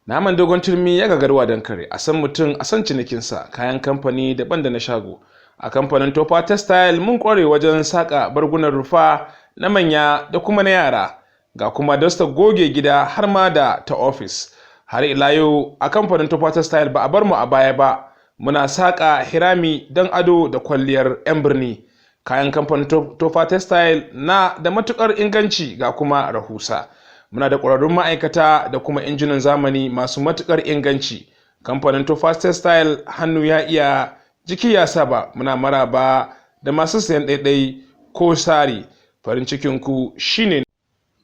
Naman dogon turmi ya gagarwa don kare, a san mutum a san cinikinsa, kayan kamfani daban da na shago. A kamfanin Tofa Textile mun kware wajen saƙa bargunan rufa na manya da kuma na yara, ga kuma dasta goge gida har ma da ta ofis. Har ila yau a kamfanin Tofa Textile ba a bar mu a baya ba, muna saƙa hirami don ado da kwalliyar 'yan birni. Kayan kamfanin Tofa Textile na da matuƙar inganci ga kuma rahusa. Muna da ƙwararrun ma'aikata da kuma injinan zamani masu matuƙar inganci. Kamfanin Tofa Textile hannu ya iya jiki ya saba, muna maraba da masu sayan ɗaiɗai ko sari. Farin cikinku shine.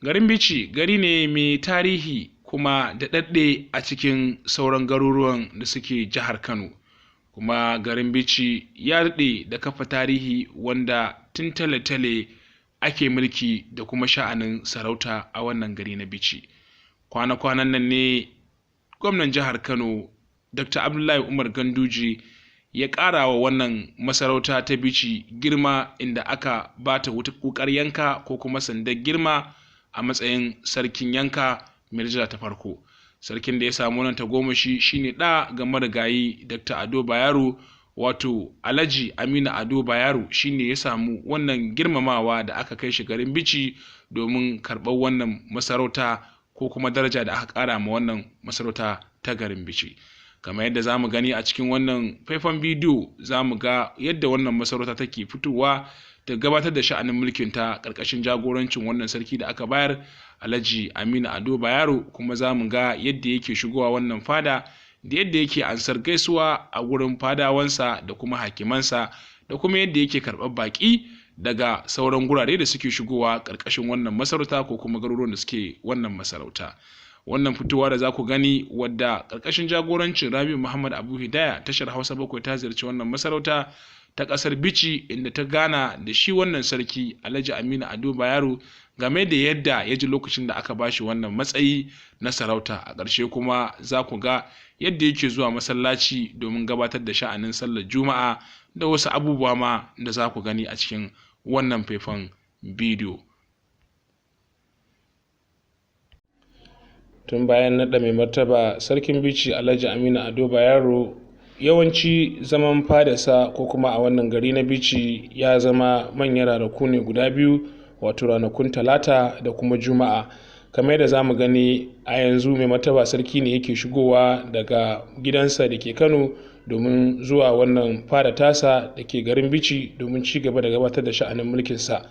Garin Bichi gari ne mai tarihi kuma da daɗaɗɗe a cikin sauran garuruwan da suke jihar Kano. Kuma garin Bichi ya daɗe da kafa tarihi wanda tun tale-tale ake mulki da kuma sha'anin sarauta a wannan gari na Bichi. Kwana-kwanan nan ne gwamnan jihar Kano Dr. Abdullahi Umar Ganduje ya ƙara wa wannan masarauta ta Bichi girma, inda aka ba ta wukar yanka ko kuma sandar girma a matsayin sarkin yanka mai daraja ta farko. Sarkin da ya samu wannan tagomashi shine ɗa ga marigayi Dr. Ado Bayero, wato Alhaji Aminu Ado Bayero shine ya samu wannan girmamawa da aka kai shi garin Bichi domin karɓar wannan masarauta ko kuma daraja da aka ƙara ma wannan masarauta ta garin Bichi. Kamar yadda za mu gani a cikin wannan faifan bidiyo, za mu ga yadda wannan masarauta take fitowa ta gabatar da sha'anin mulkinta ƙarƙashin jagorancin wannan sarki da aka bayar, Alhaji Aminu Ado Bayero, kuma za mu ga yadda yake shigowa wannan fada da yadda yake ansar gaisuwa a wurin fadawansa da kuma hakimansa, da kuma yadda yake karɓar baƙi daga sauran gurare da suke shigowa ƙarƙashin wannan masarauta ko kuma garuruwan da suke wannan masarauta. Wannan fitowa da za ku gani wadda ƙarƙashin jagorancin Rabi'u Muhammad Abu Hidaya, tashar Hausa 7 ta ziyarci wannan masarauta ta ƙasar Bichi, inda ta gana da shi wannan sarki Alhaji Aminu Ado Bayero game da yadda ya ji lokacin da aka bashi wannan matsayi na sarauta. A ƙarshe kuma za ku ga yadda yake zuwa masallaci domin gabatar da sha'anin sallar Juma'a da wasu abubuwa ma da za ku gani a cikin wannan faifan bidiyo. Tun bayan naɗa mai martaba sarkin Bichi Alhaji Aminu Ado Bayero, yawanci zaman fadarsa ko kuma a wannan gari na Bichi ya zama manyan ranaku ne guda biyu, wato ranakun Talata da kuma Juma'a. Kamar yadda za mu gani a yanzu, mai martaba sarki ne yake shigowa daga gidansa da ke Kano domin zuwa wannan fada tasa da ke garin Bichi domin ci gaba da gabatar da sha'anin mulkinsa.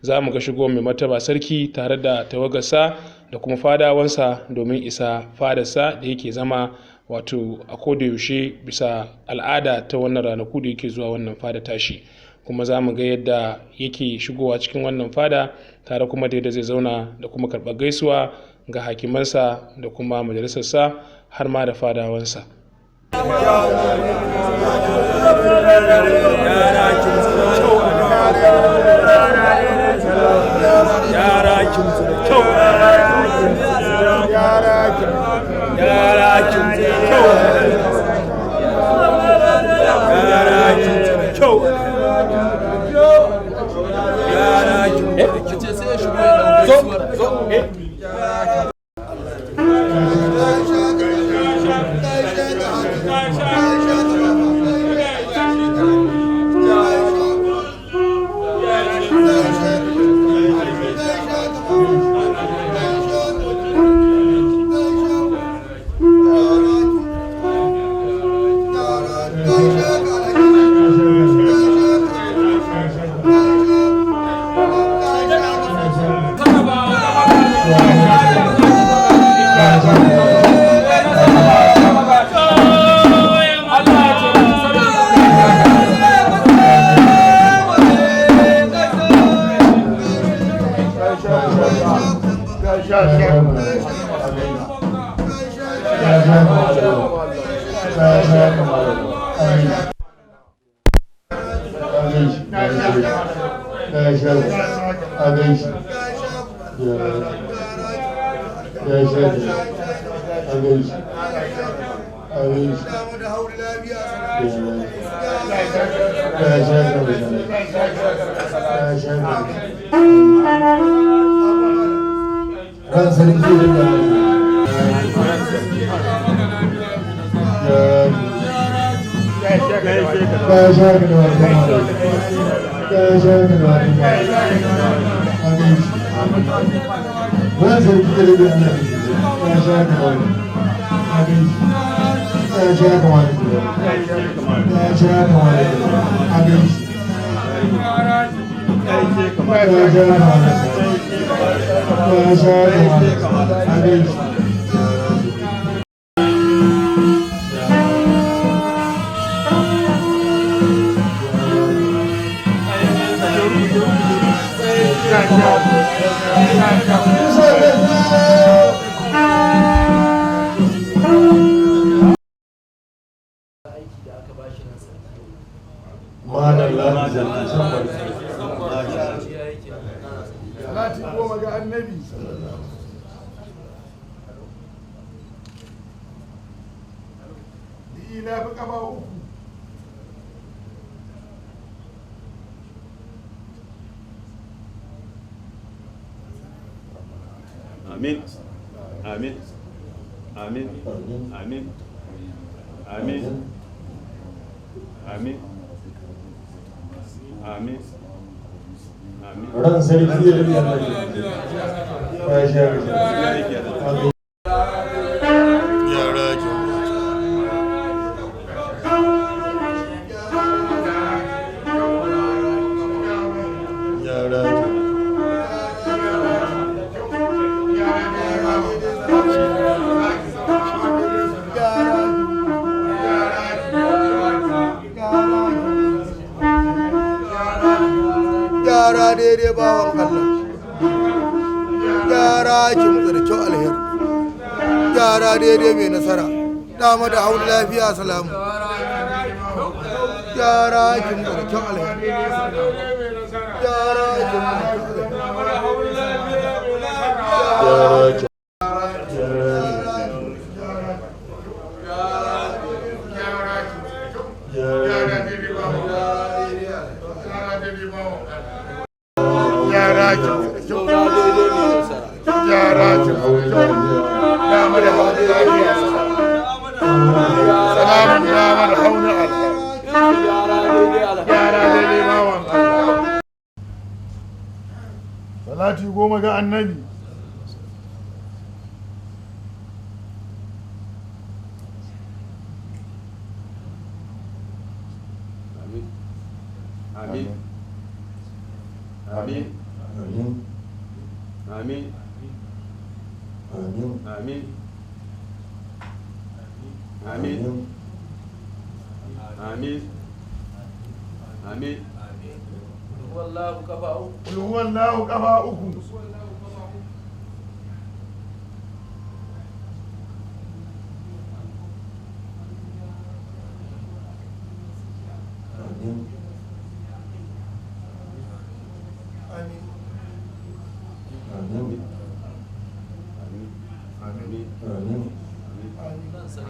Za mu ga shigo mai martaba sarki tare da tawagarsa da kuma fadawansa domin isa fadarsa da yake zama, wato a kodayaushe bisa al'ada ta wannan ranaku da yake zuwa wannan fada tashi. Kuma za mu ga yadda yake shigowa cikin wannan fada tare kuma da yadda zai zauna da kuma karɓar gaisuwa ga hakimansa da kuma majalisarsa har ma da fadawansa. ya shago a gaishe ya shago a gaishe a gaishe ya shago ya shago ran sarki da Salati goma ga annabi. Ina fi kama uku. Amin. Amin. Amin. Amin. Amin. Amin. Amin. Amin. ran sarki da ya shago Gyara daidai bawan Allah. Gyara kimtsa da kyau alheri. Gyara daidai mai nasara. Dama da hauli lafiya salamu. Gyara kimtsa da kyau alheri. Gyara kimtsa da kyau alheri. Salati goma ga annabi. Amin. Amin. Amin. Amin. Amin. Amin. Amin. Wallahu kafa uku. Wallahu kafa uku.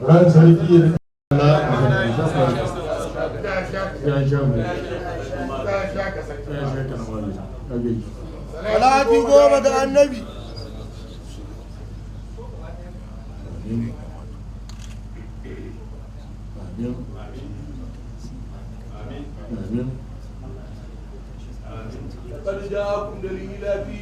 ran sarki da Salati goma ga annabi. قد جاءكم دليل في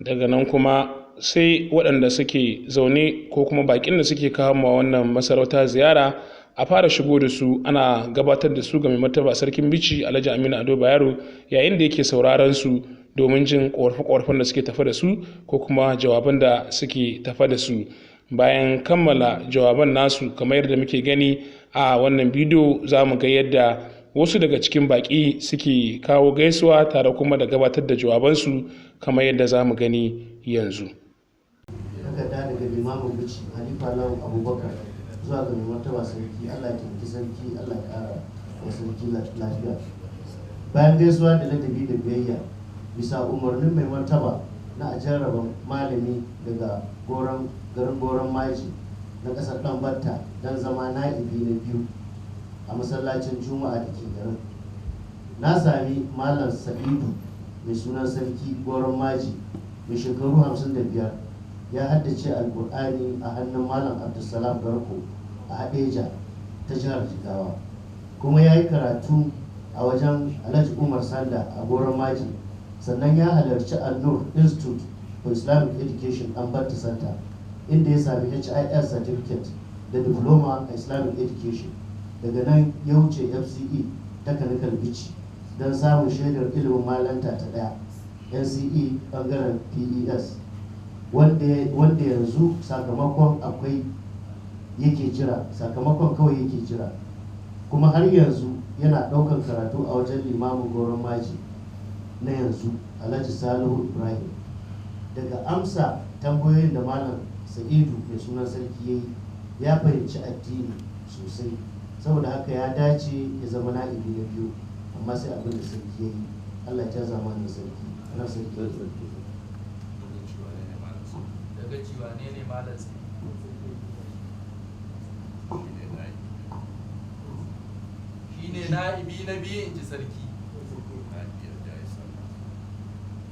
daga nan kuma sai waɗanda suke zaune ko kuma baƙin da suke kawo ma wannan masarauta ziyara a fara shigo da su, ana gabatar da su ga mai martaba sarkin Bichi Alhaji Aminu Ado Bayero yayin da yake sauraron su domin jin ƙorafe-ƙorafen da suke tafa da su ko kuma jawaban da suke tafa da su. Bayan kammala jawaban nasu kamar yadda muke gani a wannan bidiyo, za mu ga yadda wasu daga cikin baƙi suke kawo gaisuwa tare kuma da gabatar da jawabansu kamar yadda za mu gani yanzu. Takarda daga limamin Bichi Halifa Lawan Abubakar zuwa ga mai martaba sarki, Allah ya taimaki sarki, Allah ya ƙara wa sarki lafiya. Bayan gaisuwa da ladabi da biyayya bisa umarnin mai martaba na a jarraba malami daga garin goron maji na ƙasar ɗanbatta don zama na'ibi na biyu a masallacin juma'a da ke garin. Na sami malam Sa'idu mai sunan sarki goron maji mai shekaru 55 ya haddace alkur'ani a hannun malam Abdulsalam Garko a Hadeja ta jihar Jigawa, kuma ya yi karatu a wajen Alhaji Umar Sanda a goron maji, sannan ya halarci Al-Nur Institute for Islamic Education Ɗanbatta Center inda ya sami HIS certificate da diploma a Islamic Education. Daga nan ya wuce FCE Technical Bichi don samun shaidar ilimin malanta ta ɗaya, NCE ɓangaren PES, wanda yanzu sakamakon kawai yake jira, kuma har yanzu yana ɗaukar karatu a wajen limamin goron maji na yanzu Alhaji Salihu Ibrahim. Daga amsa tambayoyin da malam Sa'idu mai sunan sarki ya fahimci addini sosai, saboda haka ya dace ya zama na'ibi na biyu, amma sai abin da sarki ya yi. Allah ya jaza mana sarki. Ana sarki daga ciwa ne malam sai shi ne na'ibi na biyu in ji sarki.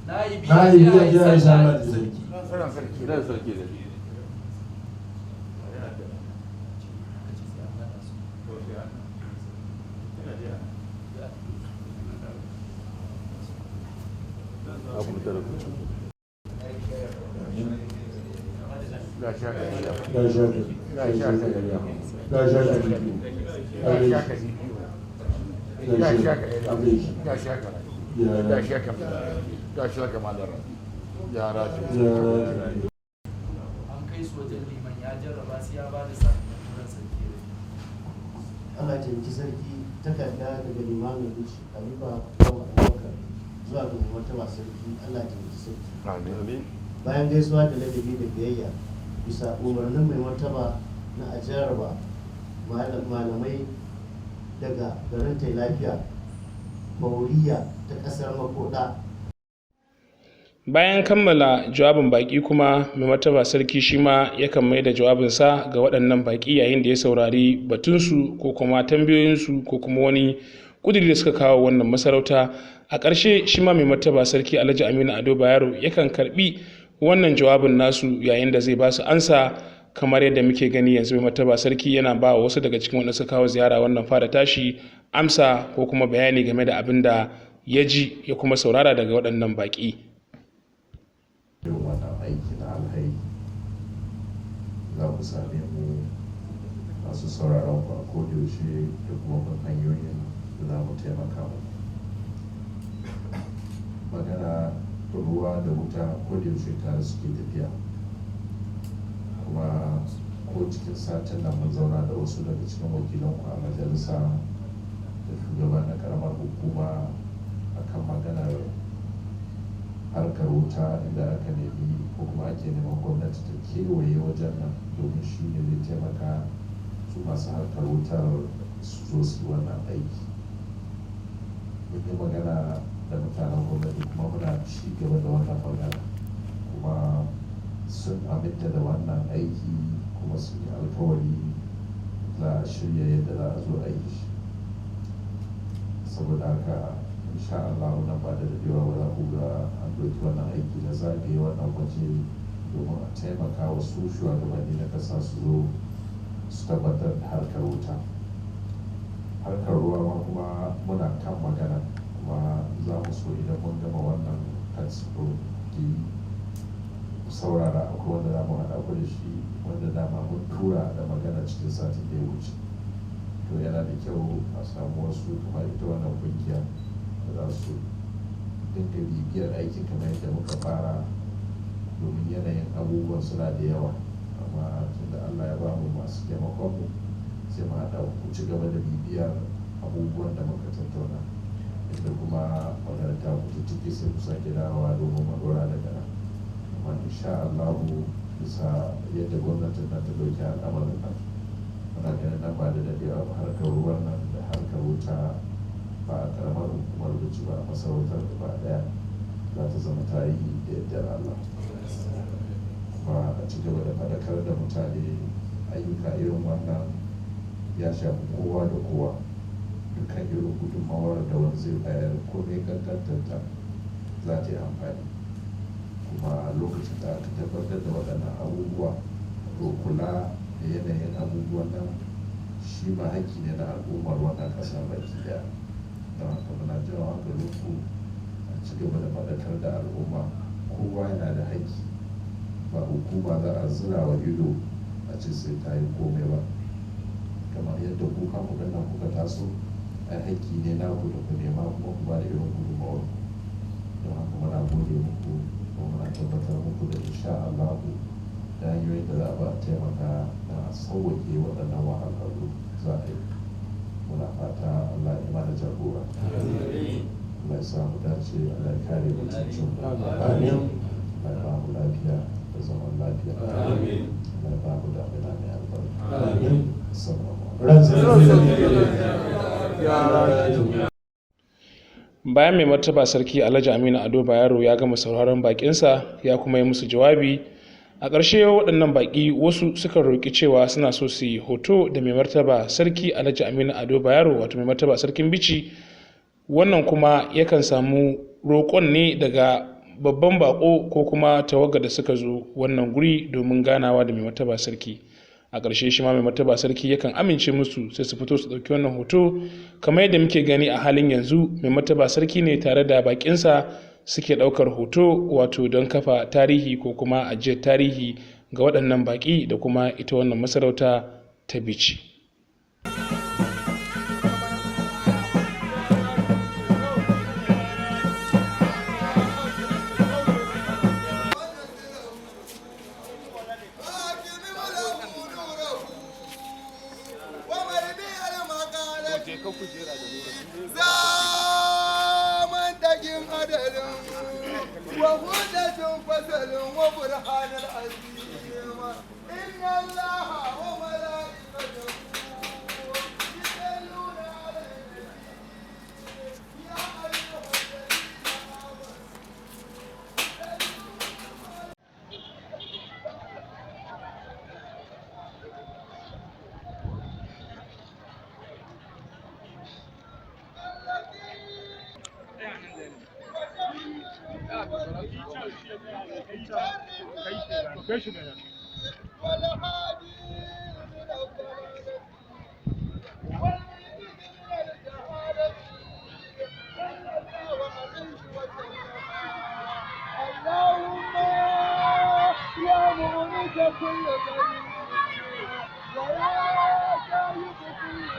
Na'ibi ya yi sallah da sarki. An kai su wajen liman ya jarraba su ya ba da sakamakon sarki. Allah ya taimaki sarki. Takarda daga limamin Bichi Halifa Lawan Abubakar zuwa ga mai martaba sarki, Allah ya taimaki sarki. Bayan gaisuwa da ladabi da biyayya bisa umarnin mai martaba na a jarraba malamai daga garin lafiya Mauriya ta ƙasar Makoda. Bayan kammala jawabin baƙi kuma mai martaba sarki shi ma yakan mai da jawabinsa ga waɗannan baƙi yayin da ya saurari batunsu ko kuma tambayoyinsu ko kuma wani ƙudiri da suka kawo wannan masarauta. A ƙarshe shi ma mai martaba sarki Alhaji Aminu Ado Bayero yakan karɓi wannan jawabin nasu yayin da zai ba su ansa, kamar yadda muke gani yanzu mai martaba sarki yana ba wasu daga cikin wanda suka kawo ziyara wannan fara tashi amsa ko kuma bayani game da abin da ya ji ya kuma saurara daga waɗannan baƙi. Wannan aiki na alhairi za ku same mu masu sauraron ku a kodayaushe da kuma bin hanyoyin da za mu taimaka mu. Magana ruwa da wuta kodayaushe tare suke tafiya, kuma ko cikin satin nan mun zauna da wasu daga cikin wakilanku a majalisa da shugaba na karamar hukuma akan maganar harkar wuta, inda aka nemi ko kuma ake neman gwamnati ta kewaye wajen nan domin shi ne zai taimaka su masu harkar wutar su zo su wannan aiki. Mun yi magana da mutanen gwamnati kuma muna ci gaba da wannan magana, kuma sun aminta da wannan aiki kuma sun yi alkawari za a shirya yadda za a zo aiki. Saboda haka insha Allah nan ba da dadewa ba za ku ga an ɗauki wannan aiki na zagaye wannan waje domin a taimaka wa su shugabanni na ƙasa su zo su tabbatar da harkar wuta. Harkar ruwa ma kuma muna kan magana, kuma za mu so idan mun gama wannan katsiro di saurara akwai wanda za mu haɗa ku da shi wanda dama mun tura da magana cikin satin da ya wuce. To yana da kyau a samu wasu kuma ita wannan kungiya da za su dinga bibiyar aikin kamar yadda muka fara, domin yanayin abubuwan suna da yawa, amma tunda Allah ya bamu masu taimakon mu sai mu haɗa ku ci gaba da bibiyar abubuwan da muka tattauna, inda kuma magana ta mutu ciki sai ku sake dawowa domin magora daga nan. Amma insha Allahu bisa yadda gwamnatin nan ta ɗauki al'amarin nan, muna ganin nan ba da daɗewa ba harkar ruwan nan da harkar wuta ba a ƙaramar hukumar Bichi ba a masarautar gaba ɗaya za ta zama tarihi da yardar Allah. Kuma a ci gaba da faɗakar da mutane ayyuka irin wannan ya shafi kowa da kowa, dukkan irin gudunmawar da wani zai bayar ko mai kankantarta za ta yi amfani. Kuma lokacin da aka tabbatar da waɗannan abubuwa, to kula da yanayin abubuwan nan shi ma haƙƙi ne na al'ummar wannan ƙasa baki ɗaya. Don haka muna jiran hankalinku a ci gaba da faɗakar da al'umma, kowa yana da haƙƙi, ba hukuma za a zira wa ido a ce sai ta yi komai ba. Kamar yadda ku kanku nan kuka taso, ai haƙƙi ne na ku da ku nema kuma ku ba da irin gudunmawar ku. Don haka muna gode muku kuma muna tabbatar muku da insha Allah da hanyoyin da za a ba a taimaka na sauwaƙe waɗannan wahalhalu za a yi. Muna fata Allah ya mana jagora. Allah ya samu dace, Allah ya kare mutuncin mu. Allah ya ba mu lafiya da zaman lafiya. Allah ya ba mu damina mai albarka. Bayan mai martaba sarki Alhaji Aminu Ado Bayero ya gama sauraron bakinsa ya kuma yi musu jawabi, a ƙarshe waɗannan baƙi wasu suka roƙi cewa suna so su yi hoto da mai martaba sarki Alhaji Aminu Ado Bayero, wato mai martaba sarkin Bichi. Wannan kuma yakan samu roƙon ne daga babban baƙo ko kuma tawaga da suka zo wannan guri domin ganawa da mai martaba sarki. A ƙarshe shi ma mai martaba sarki yakan amince musu sai su fito su ɗauki wannan hoto. Kamar yadda muke gani a halin yanzu, mai martaba sarki ne tare da baƙinsa suke ɗaukar hoto, wato don kafa tarihi ko kuma ajiyar tarihi ga waɗannan baƙi da kuma ita wannan masarauta ta Bichi. zaman dagin adalin wa hujjatun fasalin wa burhanul azim inna allaha wa malaikatahu yusalluna ala nabi ya ayyuhalladhina amanu اللهم يا مغني كل ضرير ويا شاهد كل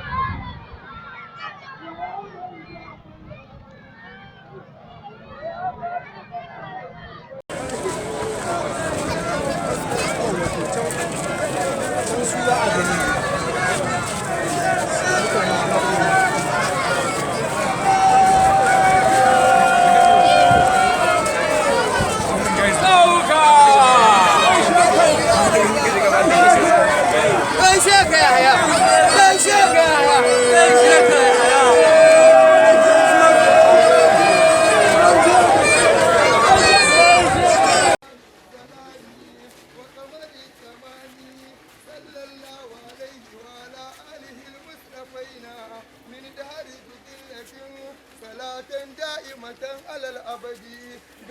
دائمة على الأبد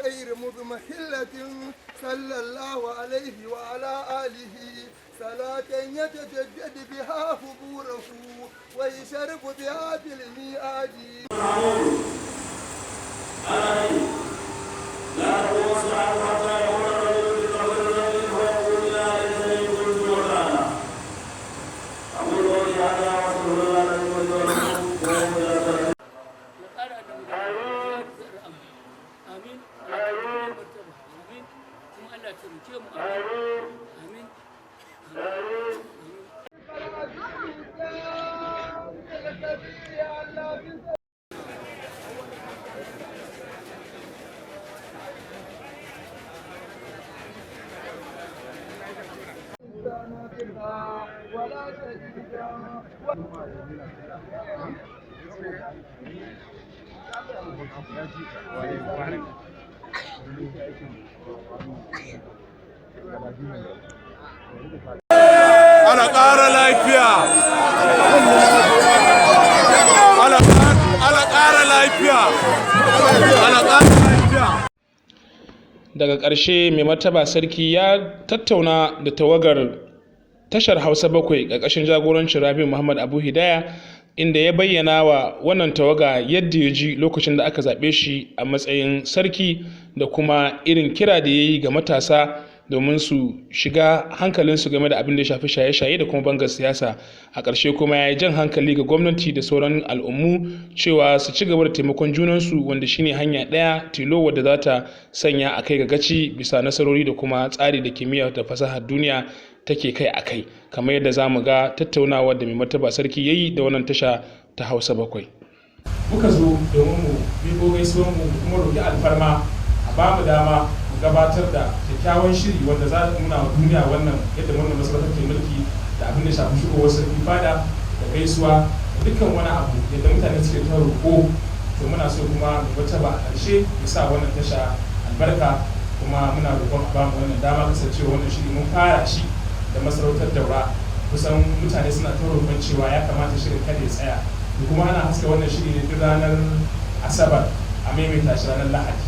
غير مضمحلة صلى الله عليه وعلى آله صلاة يتجدد بها حبوره ويشرب بها بالميعاد Ana ƙara lafiya. Ana ƙara lafiya. Ana ƙara lafiya. Daga ƙarshe mai martaba sarki ya tattauna da tawagar tashar Hausa 7 ƙarƙashin jagorancin Rabi Muhammad Abu Hidaya, inda ya bayyana wa wannan tawaga yadda ya ji lokacin da aka zaɓe shi a matsayin sarki da kuma irin kira da ya yi ga matasa domin su shiga hankalinsu game da abin da ya shafi shaye-shaye da kuma bangar siyasa. A ƙarshe kuma ya yi jan hankali ga gwamnati da sauran al'ummu cewa su ci gaba da taimakon junansu, wanda shine hanya ɗaya tilo wadda za ta sanya a kai ga gaci bisa nasarori da kuma tsari da kimiyya da fasahar duniya take kai a kai, kamar yadda za mu ga tattaunawa da mai martaba sarki ya yi da wannan tasha ta Hausa 7. Muka zo domin mu miƙo gaisuwanmu da kuma roƙi alfarma a ba mu dama mu gabatar da kyakkyawan shiri wanda za mu nuna wa duniya wannan yadda wannan masarautar ke mulki da abin da shafi shigowar sarki fada da gaisuwa da dukkan wani abu yadda mutane suke ta roƙo. To muna so kuma mu martaba a ƙarshe ya sa wannan tasha albarka, kuma muna roƙon a ba mu wannan dama kasancewa wannan shiri mun fara shi da masarautar Daura. Kusan mutane suna ta roƙon cewa ya kamata shirin kada ya tsaya, da kuma ana haska wannan shiri ne duk ranar Asabar a maimaita shi ranar Lahadi.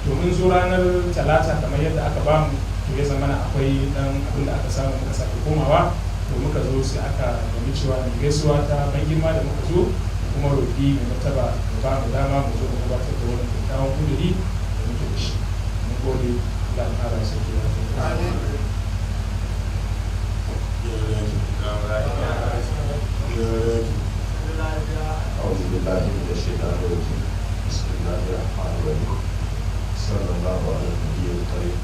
To mun zo ranar Talata kamar yadda aka bamu, to ya zama akwai dan abin da aka samu muka sake komawa, to muka zo sai aka nemi cewa mai gaisuwa ta ban girma da muka zo kuma roƙi mai martaba da ba mu dama mu zo mu gabatar da wannan kyakkyawan kuduri da muke da shi. Mun gode da al'ada sarki lafiya. أعوذ بالله من الشيطان الرجيم بسم الله الرحمن الرحيم صلى الله على النبي الكريم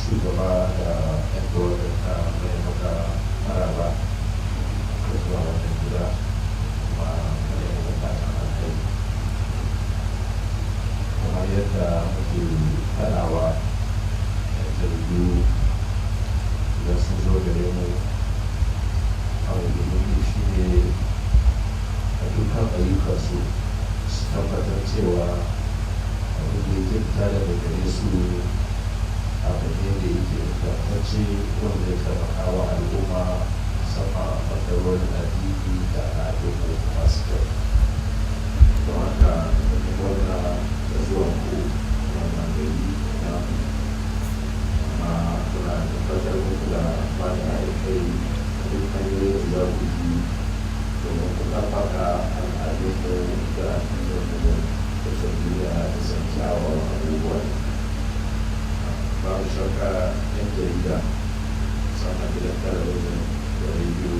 shugaba da yan tawagarka mai maka maraba da zuwa wannan gida kuma mai maka alkai, kuma yadda muke fadawa yan jaridu idan sun zo gare mu a wani shi ne a dukkan ayyukansu su tabbatar cewa abin da yake fita daga gare su abu ne da yake ingantacce wanda ya taimaka wa al'umma sama a ɓangarorin addini da al'adun masu kyau. Don haka da gwamna da zuwan ku wannan gari na kuma kuna tabbatar muku da bani aikai duk hanyoyin da za ku yi domin ku ɗabbaka al'adunmu da addininmu da tarbiyya da san kyawawan abubuwan. Babu shakka yan jarida sannan gidan talabijin da rediyo.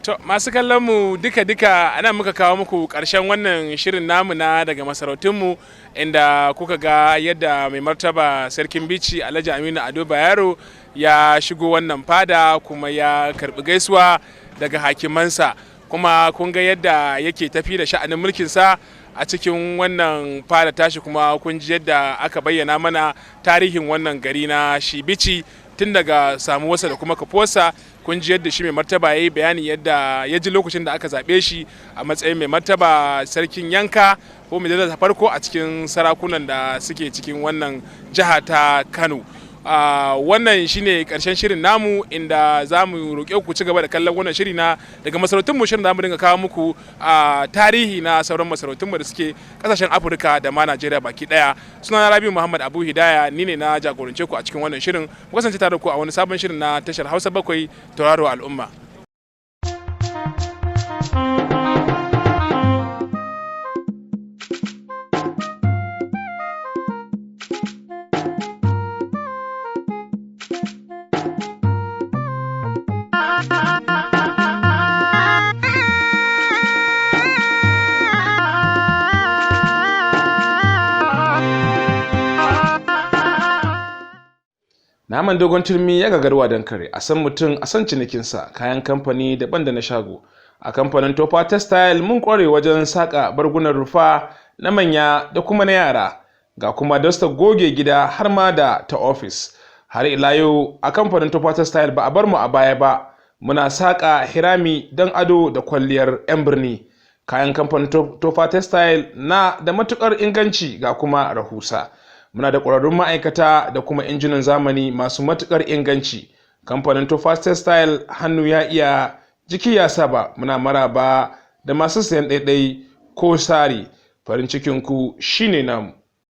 To masu kallon mu duka ana muka kawo muku ƙarshen wannan shirin namu na daga masarautunmu, inda kuka ga yadda mai martaba sarkin Bichi Alhaji Aminu Ado Bayero ya shigo wannan fada kuma ya karbi gaisuwa daga hakimansa, kuma kun ga yadda yake tafi da sha'anin mulkinsa a cikin wannan fada tashi, kuma kun ji yadda aka bayyana mana tarihin wannan gari na shi Bichi tun daga samuwarsa da kuma kafuwarsa. Kun ji yadda shi mai martaba ya yi bayani yadda ya ji lokacin da aka zaɓe shi a matsayin mai martaba sarkin yanka ko mai daraja farko a cikin sarakunan da suke cikin wannan jiha ta Kano. Wannan shine karshen shirin namu, inda za mu roƙe ku ci gaba da kallon wannan shiri na daga masarautunmu. Shirin da mu dinga kawo muku tarihi na sauran masarautunmu da suke kasashen Afirka da ma Najeriya baki daya. Sunana Rabi Muhammad Abu Hidaya, ni ne na jagorance ku a cikin wannan shirin. Ku kasance tare da ku a wani sabon shirin na tashar Hausa 7 Tauraro Al'umma. Naman dogon turmi ya gagarwa don kare, a san mutum a san cinikinsa, kayan kamfani daban da na shago. A kamfanin Tofa Textile mun kware wajen saƙa bargunan rufa na manya da kuma na yara, ga kuma dasta goge gida har ma da ta ofis. Har ila yau a kamfanin Tofa Textile ba a bar mu a baya ba, muna saƙa hirami don ado da kwalliyar 'yan birni. Kayan kamfanin Tofa Textile na da matukar inganci ga kuma rahusa. Muna da ƙwararrun ma'aikata da kuma injinan zamani masu matukar inganci. Kamfanin Tofa Textile hannu ya iya jiki ya saba. Muna maraba da masu sayan ɗaiɗai ko sari. Farin cikinku shine namu.